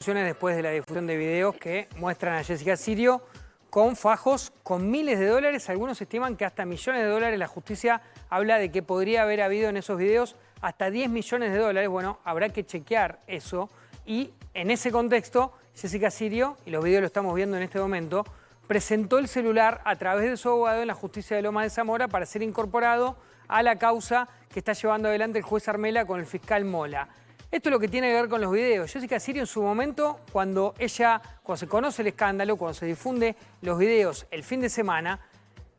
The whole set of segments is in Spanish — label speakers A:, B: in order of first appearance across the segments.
A: Después de la difusión de videos que muestran a Jessica Sirio con fajos con miles de dólares. Algunos estiman que hasta millones de dólares. La justicia habla de que podría haber habido en esos videos hasta 10 millones de dólares. Bueno, habrá que chequear eso. Y en ese contexto, Jessica Sirio, y los videos lo estamos viendo en este momento, presentó el celular a través de su abogado en la justicia de Lomas de Zamora para ser incorporado a la causa que está llevando adelante el juez Armela con el fiscal Mola. Esto es lo que tiene que ver con los videos. Jessica Sirio en su momento, cuando se conoce el escándalo, cuando se difunde los videos el fin de semana,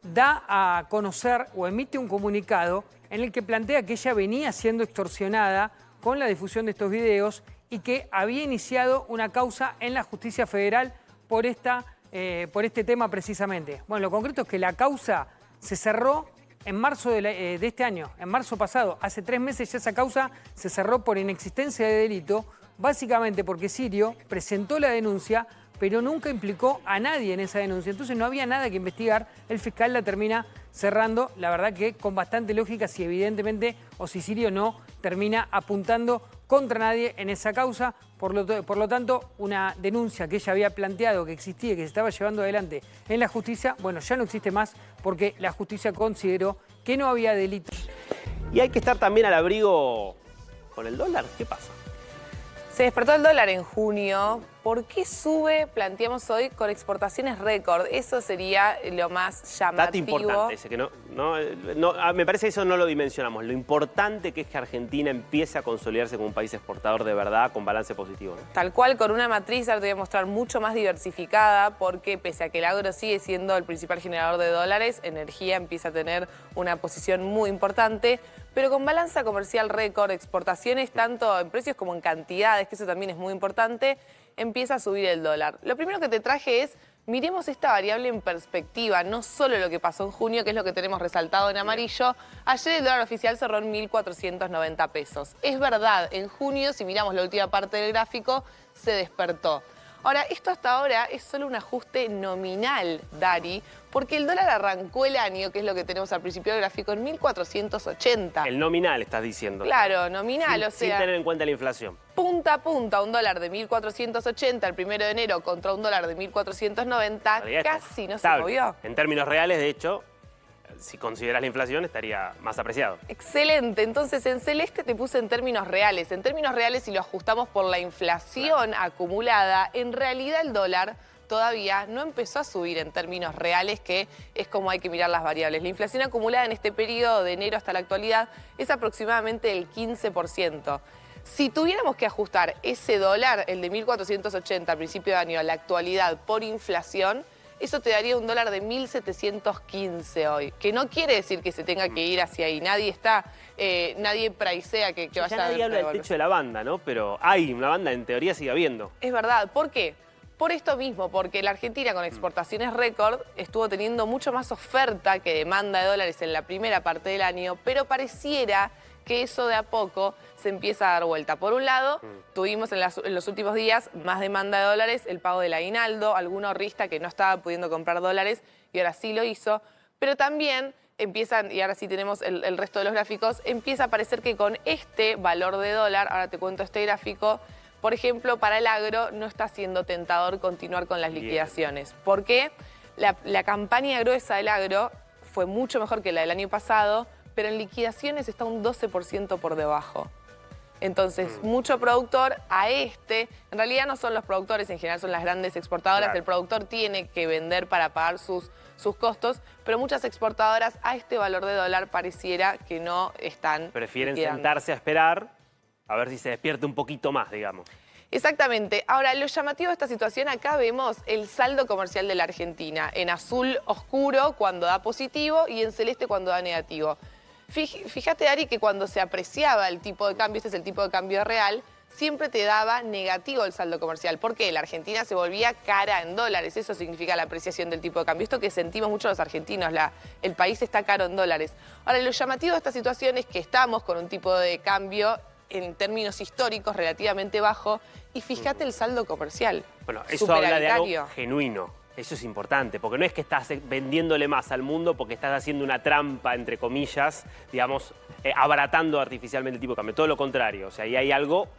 A: da a conocer o emite un comunicado en el que plantea que ella venía siendo extorsionada con la difusión de estos videos y que había iniciado una causa en la justicia federal por este tema precisamente. Bueno, lo concreto es que la causa se cerró en marzo de este año, en marzo pasado. Hace 3 meses ya esa causa se cerró por inexistencia de delito, básicamente porque Sirio presentó la denuncia, pero nunca implicó a nadie en esa denuncia. Entonces no había nada que investigar, el fiscal la termina cerrando, la verdad que con bastante lógica, si evidentemente o si Sirio no termina apuntando contra nadie en esa causa. Por lo tanto, una denuncia que ella había planteado, que existía y que se estaba llevando adelante en la justicia, bueno, ya no existe más porque la justicia consideró que no había delito.
B: Y hay que estar también al abrigo con el dólar. ¿Qué pasa?
C: Se despertó el dólar en junio. ¿Por qué sube, planteamos hoy, con exportaciones récord? Eso sería lo más llamativo.
B: Dato importante ese, que me parece que eso no lo dimensionamos. Lo importante que es que Argentina empiece a consolidarse como un país exportador de verdad, con balance positivo, ¿no?
C: Tal cual, con una matriz, ahora te voy a mostrar, mucho más diversificada, porque pese a que el agro sigue siendo el principal generador de dólares, energía empieza a tener una posición muy importante, pero con balanza comercial récord, exportaciones tanto en precios como en cantidades, que eso también es muy importante, empieza a subir el dólar. Lo primero que te traje es, miremos esta variable en perspectiva, no solo lo que pasó en junio, que es lo que tenemos resaltado en amarillo. Ayer el dólar oficial cerró en 1.490 pesos. Es verdad, en junio, si miramos la última parte del gráfico, se despertó. Ahora, esto hasta ahora es solo un ajuste nominal, Dari, porque el dólar arrancó el año, que es lo que tenemos al principio del gráfico, en 1.480.
B: El nominal, estás diciendo.
C: Claro, nominal, o sea,
B: sin tener en cuenta la inflación.
C: Punta a punta, un dólar de 1.480 el 1 de enero contra un dólar de 1.490, casi no se movió.
B: En términos reales, de hecho, si consideras la inflación, estaría más apreciado.
C: Excelente. Entonces, en celeste te puse en términos reales. En términos reales, si lo ajustamos por la inflación acumulada, en realidad el dólar todavía no empezó a subir en términos reales, que es como hay que mirar las variables. La inflación acumulada en este periodo de enero hasta la actualidad es aproximadamente del 15%. Si tuviéramos que ajustar ese dólar, el de 1.480 al principio de año, a la actualidad por inflación, eso te daría un dólar de 1.715 hoy, que no quiere decir que se tenga que ir hacia ahí. Nadie pricea que vaya a...
B: Nadie habla del techo de la banda, ¿no? Pero hay una banda, en teoría sigue habiendo.
C: Es verdad. ¿Por qué? Por esto mismo, porque la Argentina con exportaciones récord estuvo teniendo mucho más oferta que demanda de dólares en la primera parte del año, pero pareciera que eso de a poco se empieza a dar vuelta. Por un lado, tuvimos en los últimos días más demanda de dólares, el pago del aguinaldo, algún ahorrista que no estaba pudiendo comprar dólares y ahora sí lo hizo, pero también empiezan, y ahora sí tenemos el resto de los gráficos, empieza a parecer que con este valor de dólar, ahora te cuento este gráfico, por ejemplo, para el agro no está siendo tentador continuar con las liquidaciones. ¿Por qué? La campaña gruesa del agro fue mucho mejor que la del año pasado, pero en liquidaciones está un 12% por debajo. Entonces, mucho productor en realidad no son los productores, en general son las grandes exportadoras, claro. El productor tiene que vender para pagar sus costos, pero muchas exportadoras a este valor de dólar pareciera que no están
B: Prefieren
C: liquidando.
B: Sentarse a esperar a ver si se despierte un poquito más, digamos.
C: Exactamente. Ahora, lo llamativo de esta situación, acá vemos el saldo comercial de la Argentina, en azul oscuro cuando da positivo y en celeste cuando da negativo. Fíjate, Ari, que cuando se apreciaba el tipo de cambio, este es el tipo de cambio real, siempre te daba negativo el saldo comercial. ¿Por qué? La Argentina se volvía cara en dólares. Eso significa la apreciación del tipo de cambio. Esto que sentimos mucho los argentinos, el país está caro en dólares. Ahora, lo llamativo de esta situación es que estamos con un tipo de cambio en términos históricos relativamente bajo y fíjate el saldo comercial.
B: Bueno, eso habla de algo genuino. Eso es importante, porque no es que estás vendiéndole más al mundo porque estás haciendo una trampa, entre comillas, digamos, abaratando artificialmente el tipo de cambio. Todo lo contrario, o sea, ahí hay algo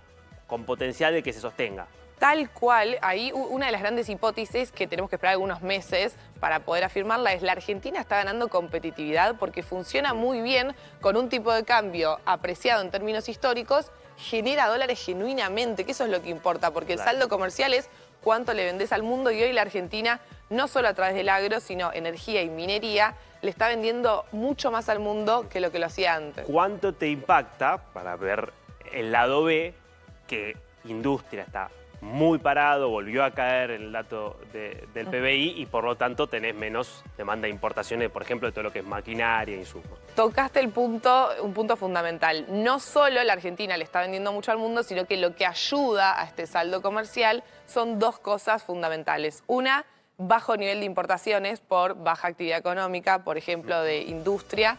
B: con potencial de que se sostenga.
C: Tal cual, ahí una de las grandes hipótesis que tenemos que esperar algunos meses para poder afirmarla es la Argentina está ganando competitividad porque funciona muy bien con un tipo de cambio apreciado en términos históricos, genera dólares genuinamente, que eso es lo que importa, porque el saldo comercial es cuánto le vendés al mundo y hoy la Argentina, no solo a través del agro, sino energía y minería, le está vendiendo mucho más al mundo que lo hacía antes.
B: ¿Cuánto te impacta, para ver el lado B, que industria está muy parado, volvió a caer el dato del PBI y por lo tanto tenés menos demanda de importaciones, por ejemplo, de todo lo que es maquinaria e insumos?
C: Tocaste un punto fundamental. No solo la Argentina le está vendiendo mucho al mundo, sino que lo que ayuda a este saldo comercial son dos cosas fundamentales. Una, bajo nivel de importaciones por baja actividad económica, por ejemplo, de industria.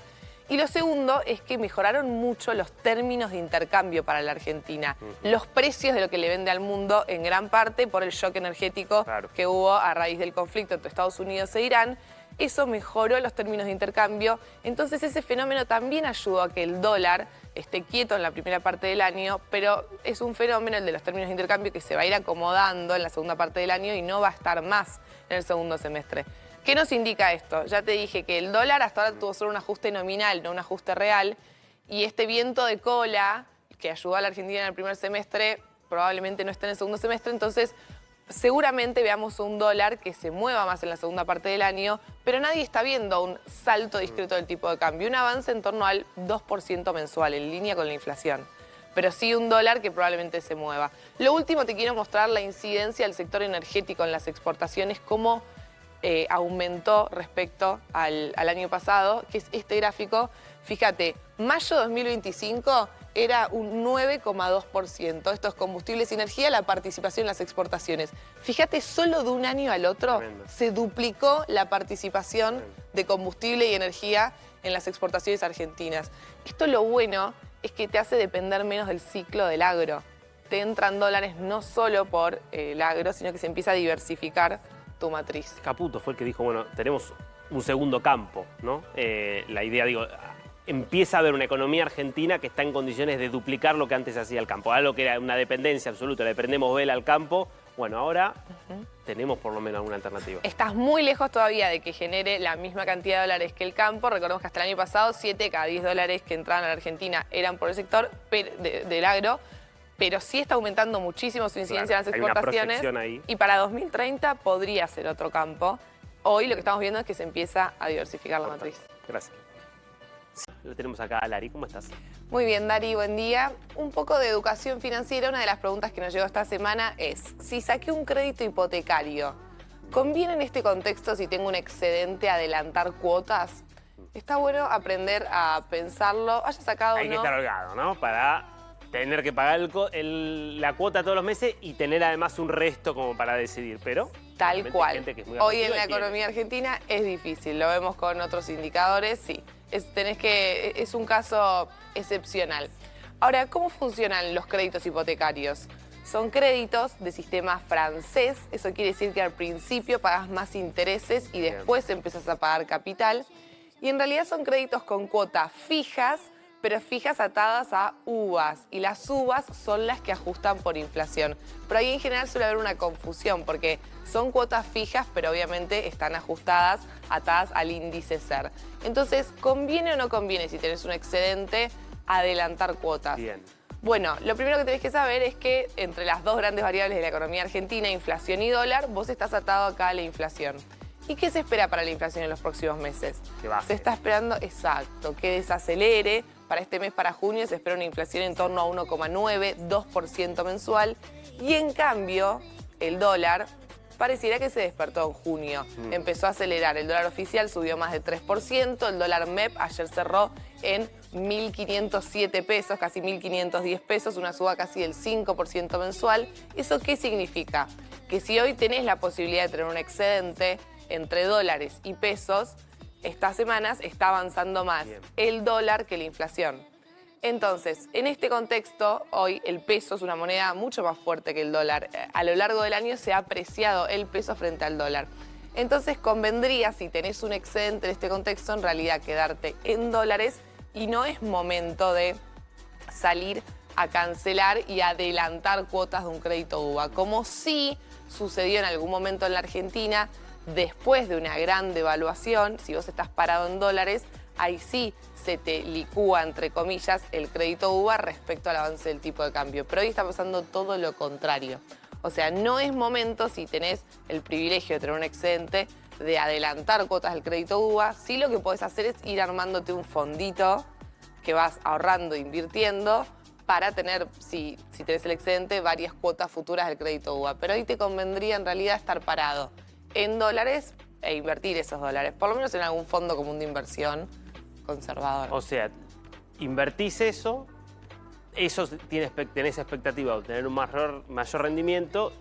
C: Y lo segundo es que mejoraron mucho los términos de intercambio para la Argentina. Los precios de lo que le vende al mundo, en gran parte por el shock energético que hubo a raíz del conflicto entre Estados Unidos e Irán. Eso mejoró los términos de intercambio. Entonces ese fenómeno también ayudó a que el dólar esté quieto en la primera parte del año, pero es un fenómeno, el de los términos de intercambio, que se va a ir acomodando en la segunda parte del año y no va a estar más en el segundo semestre. ¿Qué nos indica esto? Ya te dije que el dólar hasta ahora tuvo solo un ajuste nominal, no un ajuste real, y este viento de cola que ayudó a la Argentina en el primer semestre probablemente no esté en el segundo semestre, entonces seguramente veamos un dólar que se mueva más en la segunda parte del año, pero nadie está viendo un salto discreto del tipo de cambio, un avance en torno al 2% mensual, en línea con la inflación. Pero sí un dólar que probablemente se mueva. Lo último, te quiero mostrar la incidencia del sector energético en las exportaciones, cómo aumentó respecto al año pasado, que es este gráfico. Fíjate, mayo 2025 era un 9,2%. Estos combustibles y energía, la participación en las exportaciones. Fíjate, solo de un año al otro se duplicó la participación de combustible y energía en las exportaciones argentinas. Esto lo bueno es que te hace depender menos del ciclo del agro. Te entran dólares no solo por el agro, sino que se empieza a diversificar tu matriz.
B: Caputo fue el que dijo, bueno, tenemos un segundo campo, ¿no? La idea, digo, empieza a haber una economía argentina que está en condiciones de duplicar lo que antes hacía el campo. Algo que era una dependencia absoluta, le prendemos vela al campo. Bueno, ahora tenemos por lo menos alguna alternativa.
C: Estás muy lejos todavía de que genere la misma cantidad de dólares que el campo. Recordemos que hasta el año pasado 7 de cada 10 dólares que entraban a la Argentina eran por el sector del agro, pero sí está aumentando muchísimo su incidencia en las exportaciones. Y para 2030 podría ser otro campo. Hoy lo que estamos viendo es que se empieza a diversificar la matriz.
B: Gracias. Lo tenemos acá a Lari. ¿Cómo estás?
C: Muy bien, Dari, buen día. Un poco de educación financiera. Una de las preguntas que nos llegó esta semana es, si saqué un crédito hipotecario, ¿conviene en este contexto, si tengo un excedente, adelantar cuotas? Está bueno aprender a pensarlo. Haya sacado
B: Hay que estar holgado, ¿no? Para tener que pagar la cuota todos los meses y tener además un resto como para decidir, pero
C: tal cual. Hoy en la
B: economía
C: economía argentina es difícil, lo vemos con otros indicadores, sí. Es un caso excepcional. Ahora, ¿cómo funcionan los créditos hipotecarios? Son créditos de sistema francés, eso quiere decir que al principio pagas más intereses y después empezás a pagar capital. Y en realidad son créditos con cuotas fijas, pero fijas atadas a uvas. Y las uvas son las que ajustan por inflación. Pero ahí en general suele haber una confusión, porque son cuotas fijas, pero obviamente están ajustadas, atadas al índice SER. Entonces, ¿conviene o no conviene, si tenés un excedente, adelantar cuotas?
B: Bien.
C: Bueno, lo primero que tenés que saber es que entre las dos grandes variables de la economía argentina, inflación y dólar, vos estás atado acá a la inflación. ¿Y qué se espera para la inflación en los próximos meses?
B: Que baje.
C: Se está esperando, exacto, que desacelere. Para este mes, para junio, se espera una inflación en torno a 1,9, 2% mensual. Y en cambio, el dólar pareciera que se despertó en junio. Empezó a acelerar. El dólar oficial subió más de 3%. El dólar MEP ayer cerró en 1.507 pesos, casi 1.510 pesos, una suba casi del 5% mensual. ¿Eso qué significa? Que si hoy tenés la posibilidad de tener un excedente entre dólares y pesos, estas semanas está avanzando más el dólar que la inflación. Entonces, en este contexto, hoy el peso es una moneda mucho más fuerte que el dólar. A lo largo del año se ha apreciado el peso frente al dólar. Entonces, convendría, si tenés un excedente en este contexto, en realidad quedarte en dólares y no es momento de salir a cancelar y adelantar cuotas de un crédito UVA, como sí sucedió en algún momento en la Argentina después de una gran devaluación. Si vos estás parado en dólares, ahí sí se te licúa, entre comillas, el crédito UVA respecto al avance del tipo de cambio. Pero hoy está pasando todo lo contrario. O sea, no es momento, si tenés el privilegio de tener un excedente, de adelantar cuotas del crédito UVA. Sí, lo que podés hacer es ir armándote un fondito que vas ahorrando, invirtiendo, para tener, si tenés el excedente, varias cuotas futuras del crédito UVA. Pero ahí te convendría en realidad estar parado en dólares e invertir esos dólares, por lo menos en algún fondo común de inversión conservador.
B: O sea, invertís eso tenés expectativa de obtener un mayor rendimiento.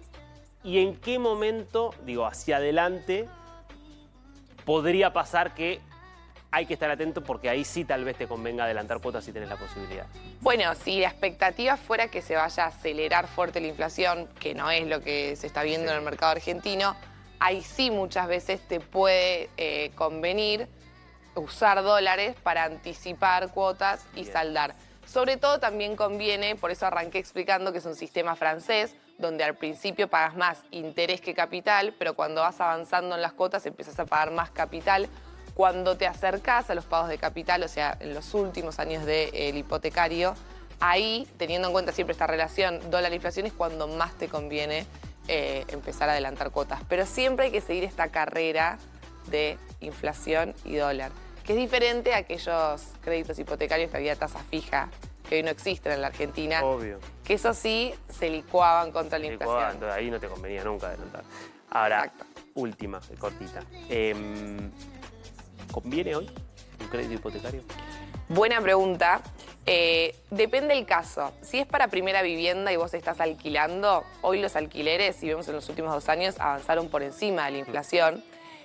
B: ¿Y en qué momento, digo, hacia adelante, podría pasar que hay que estar atento porque ahí sí tal vez te convenga adelantar cuotas si tenés la posibilidad?
C: Bueno, si la expectativa fuera que se vaya a acelerar fuerte la inflación, que no es lo que se está viendo en el mercado argentino, ahí sí muchas veces te puede convenir usar dólares para anticipar cuotas y saldar. Sobre todo también conviene, por eso arranqué explicando que es un sistema francés, donde al principio pagas más interés que capital, pero cuando vas avanzando en las cuotas empiezas a pagar más capital. Cuando te acercás a los pagos de capital, o sea, en los últimos años del hipotecario, ahí, teniendo en cuenta siempre esta relación dólar-inflación, es cuando más te conviene empezar a adelantar cuotas. Pero siempre hay que seguir esta carrera de inflación y dólar, que es diferente a aquellos créditos hipotecarios que había tasa fija, que hoy no existen en la Argentina.
B: Obvio.
C: Que eso sí se licuaban contra la inflación.
B: Entonces ahí no te convenía nunca adelantar. Ahora,
C: Exacto.
B: última, cortita. ¿Conviene hoy un crédito hipotecario?
C: Buena pregunta. Depende del caso. Si es para primera vivienda y vos estás alquilando, hoy los alquileres, si vemos en los últimos 2 años, avanzaron por encima de la inflación.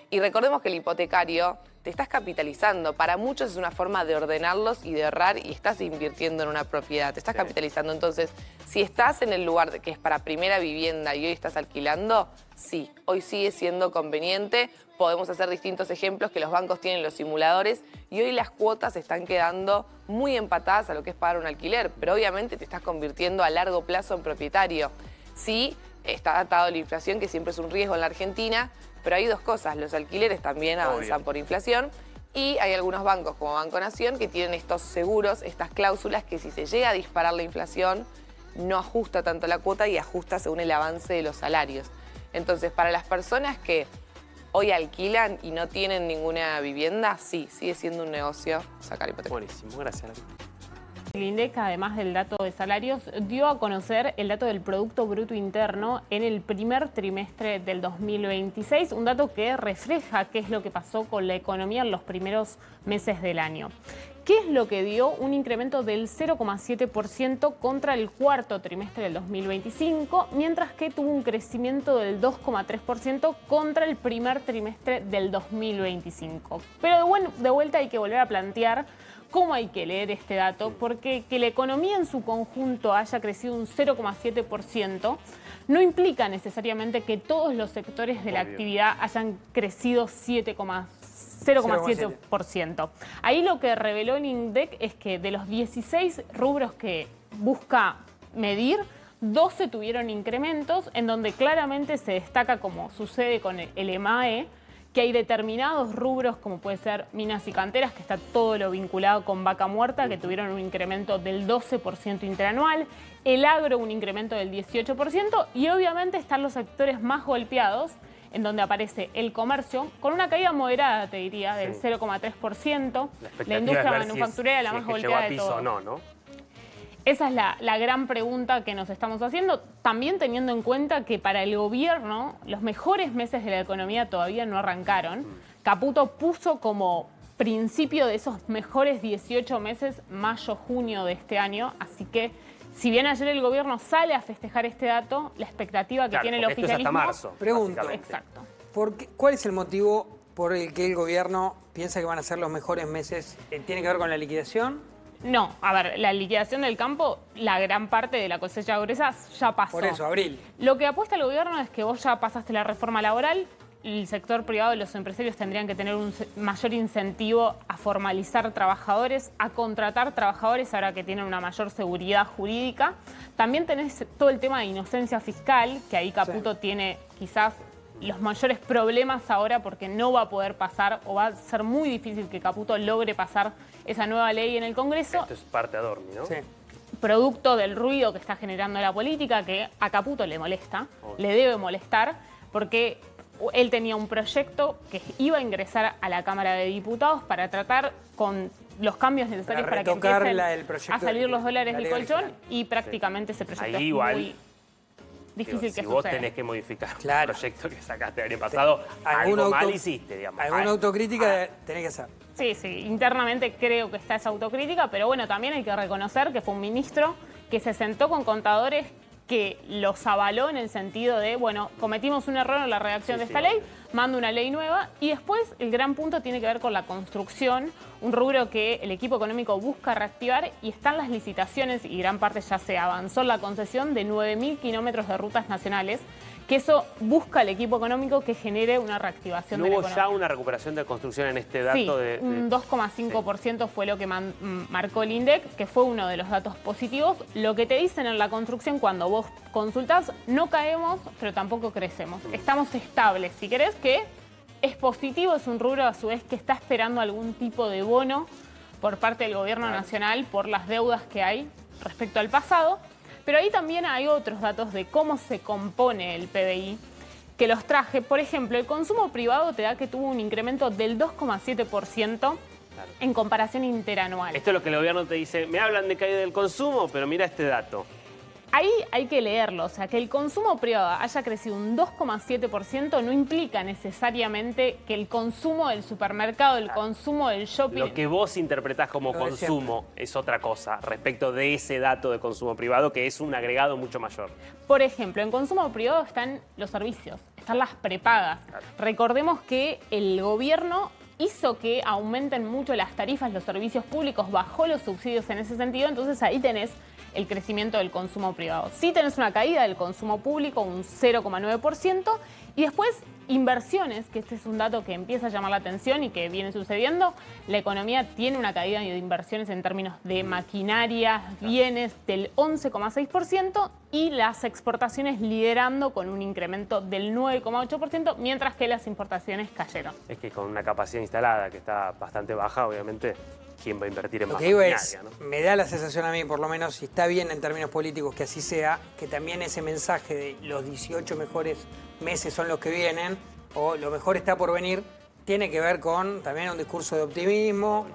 C: Y recordemos que el hipotecario te estás capitalizando. Para muchos es una forma de ordenarlos y de ahorrar y estás invirtiendo en una propiedad. Te estás capitalizando. Entonces, si estás en el lugar que es para primera vivienda y hoy estás alquilando, sí, hoy sigue siendo conveniente. Podemos hacer distintos ejemplos que los bancos tienen los simuladores y hoy las cuotas están quedando muy empatadas a lo que es pagar un alquiler, pero obviamente te estás convirtiendo a largo plazo en propietario. Sí, está atado a la inflación, que siempre es un riesgo en la Argentina, pero hay 2 cosas, los alquileres también avanzan por inflación y hay algunos bancos como Banco Nación que tienen estos seguros, estas cláusulas que si se llega a disparar la inflación no ajusta tanto la cuota y ajusta según el avance de los salarios. Entonces, para las personas que hoy alquilan y no tienen ninguna vivienda, sí, sigue siendo un negocio sacar hipoteca.
B: Buenísimo, gracias.
D: El INDEC, además del dato de salarios, dio a conocer el dato del Producto Bruto Interno en el primer trimestre del 2026, un dato que refleja qué es lo que pasó con la economía en los primeros meses del año. ¿Qué es lo que dio un incremento del 0,7% contra el cuarto trimestre del 2025, mientras que tuvo un crecimiento del 2,3% contra el primer trimestre del 2025? Pero de vuelta hay que volver a plantear cómo hay que leer este dato, porque que la economía en su conjunto haya crecido un 0,7% no implica necesariamente que todos los sectores de la actividad hayan crecido 0,7%. Ahí lo que reveló el INDEC es que de los 16 rubros que busca medir, 12 tuvieron incrementos, en donde claramente se destaca, como sucede con el EMAE, que hay determinados rubros, como puede ser minas y canteras, que está todo lo vinculado con vaca muerta, que tuvieron un incremento del 12% interanual, el agro un incremento del 18%, y obviamente están los sectores más golpeados, en donde aparece el comercio, con una caída moderada, te diría, del 0,3%, la industria manufacturera la más golpeada de todo.
B: ¿no?
D: Esa es la gran pregunta que nos estamos haciendo, también teniendo en cuenta que para el gobierno los mejores meses de la economía todavía no arrancaron. Caputo puso como principio de esos mejores 18 meses, mayo, junio de este año, así que si bien ayer el gobierno sale a festejar este dato, la expectativa que tiene el oficialismo...
B: Esto es hasta marzo.
A: Pregunto.
D: Exacto.
A: ¿Cuál es el motivo por el que el gobierno piensa que van a ser los mejores meses? ¿Tiene que ver con la liquidación?
D: No, a ver, la liquidación del campo, la gran parte de la cosecha gruesa ya pasó.
A: Por eso, abril.
D: Lo que apuesta el gobierno es que vos ya pasaste la reforma laboral, el sector privado y los empresarios tendrían que tener un mayor incentivo a formalizar trabajadores, a contratar trabajadores ahora que tienen una mayor seguridad jurídica. También tenés todo el tema de inocencia fiscal, que ahí Caputo tiene quizás los mayores problemas ahora porque no va a poder pasar o va a ser muy difícil que Caputo logre pasar esa nueva ley en el Congreso.
B: Esto es parte Adorni, ¿no?
A: Sí.
D: Producto del ruido que está generando la política, que a Caputo le molesta, le debe molestar, porque él tenía un proyecto que iba a ingresar a la Cámara de Diputados para tratar con los cambios necesarios para que
A: retocar
D: empiecen
A: el proyecto
D: a salir los dólares
A: la
D: del
A: ley
D: colchón
A: original.
D: y prácticamente ese proyecto
B: Ahí
D: es
B: igual,
D: muy difícil
B: Digo,
D: que
B: si vos
D: suceda.
B: tenés que modificar
A: Claro.
B: un proyecto que sacaste el año pasado,
A: Alguna
B: algo mal
A: auto-
B: hiciste, digamos.
A: Alguna
B: Ay,
A: autocrítica tenés que hacer.
D: Sí, sí, internamente creo que está esa autocrítica, pero bueno, también hay que reconocer que fue un ministro que se sentó con contadores que los avaló en el sentido de, bueno, cometimos un error en la redacción de esta ley, mando una ley nueva y después el gran punto tiene que ver con la construcción, un rubro que el equipo económico busca reactivar y están las licitaciones y gran parte ya se avanzó en la concesión de 9.000 kilómetros de rutas nacionales, que eso busca el equipo económico que genere una reactivación
B: ¿No
D: de la
B: hubo
D: economía.
B: ya una recuperación de construcción en este dato?
D: Sí,
B: de
D: un 2,5% fue lo que marcó el INDEC, que fue uno de los datos positivos. Lo que te dicen en la construcción cuando vos consultás, no caemos, pero tampoco crecemos. Estamos estables. Si querés que es positivo, es un rubro a su vez que está esperando algún tipo de bono por parte del gobierno nacional por las deudas que hay respecto al pasado. Pero ahí también hay otros datos de cómo se compone el PBI, que los traje. Por ejemplo, el consumo privado te da que tuvo un incremento del 2,7% en comparación interanual.
B: Esto es lo que el gobierno te dice, me hablan de caída del consumo, pero mira este dato.
D: Ahí hay que leerlo, o sea, que el consumo privado haya crecido un 2,7% no implica necesariamente que el consumo del supermercado, el consumo del shopping...
B: Lo que vos interpretás como
A: Lo de
B: consumo es otra cosa respecto de ese dato de consumo privado, que es un agregado mucho mayor.
D: Por ejemplo, en consumo privado están los servicios, están las prepagas. Recordemos que el gobierno hizo que aumenten mucho las tarifas, los servicios públicos, bajó los subsidios en ese sentido, entonces ahí tenés el crecimiento del consumo privado. Sí tenés una caída del consumo público, un 0,9%, y después inversiones, que este es un dato que empieza a llamar la atención y que viene sucediendo. La economía tiene una caída de inversiones en términos de maquinaria, bienes del 11,6% y las exportaciones liderando con un incremento del 9,8%, mientras que las importaciones cayeron.
B: Es que con una capacidad instalada que está bastante baja, obviamente, ¿quién va a invertir en
A: Lo
B: más
A: que digo
B: maquinaria,
A: es,
B: ¿no?
A: me da la sensación a mí, por lo menos, si está bien en términos políticos que así sea, que también ese mensaje de los 18 mejores meses son los que vienen, o lo mejor está por venir, tiene que ver con también un discurso de optimismo,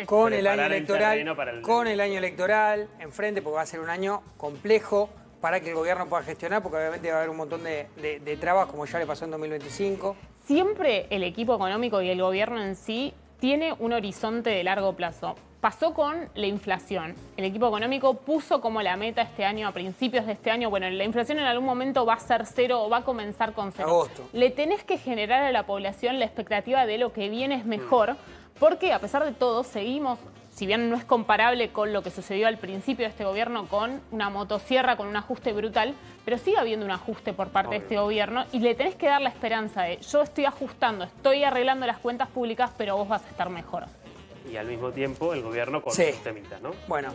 A: con el año
B: Preparar el terreno
A: electoral,
B: para el-
A: con el año electoral enfrente, porque va a ser un año complejo para que el gobierno pueda gestionar, porque obviamente va a haber un montón de trabas, como ya le pasó en 2025.
D: Siempre el equipo económico y el gobierno en sí tiene un horizonte de largo plazo. Pasó con la inflación. El equipo económico puso como la meta este año, a principios de este año, bueno, la inflación en algún momento va a ser cero o va a comenzar con cero.
A: Agosto.
D: Le tenés que generar a la población la expectativa de lo que viene es mejor, porque a pesar de todo seguimos, si bien no es comparable con lo que sucedió al principio de este gobierno con una motosierra, con un ajuste brutal, pero sigue habiendo un ajuste por parte de este gobierno y le tenés que dar la esperanza de yo estoy ajustando, estoy arreglando las cuentas públicas, pero vos vas a estar mejor.
B: Y al mismo tiempo el gobierno con
A: Sí.
B: sus temitas, ¿no?
A: Bueno.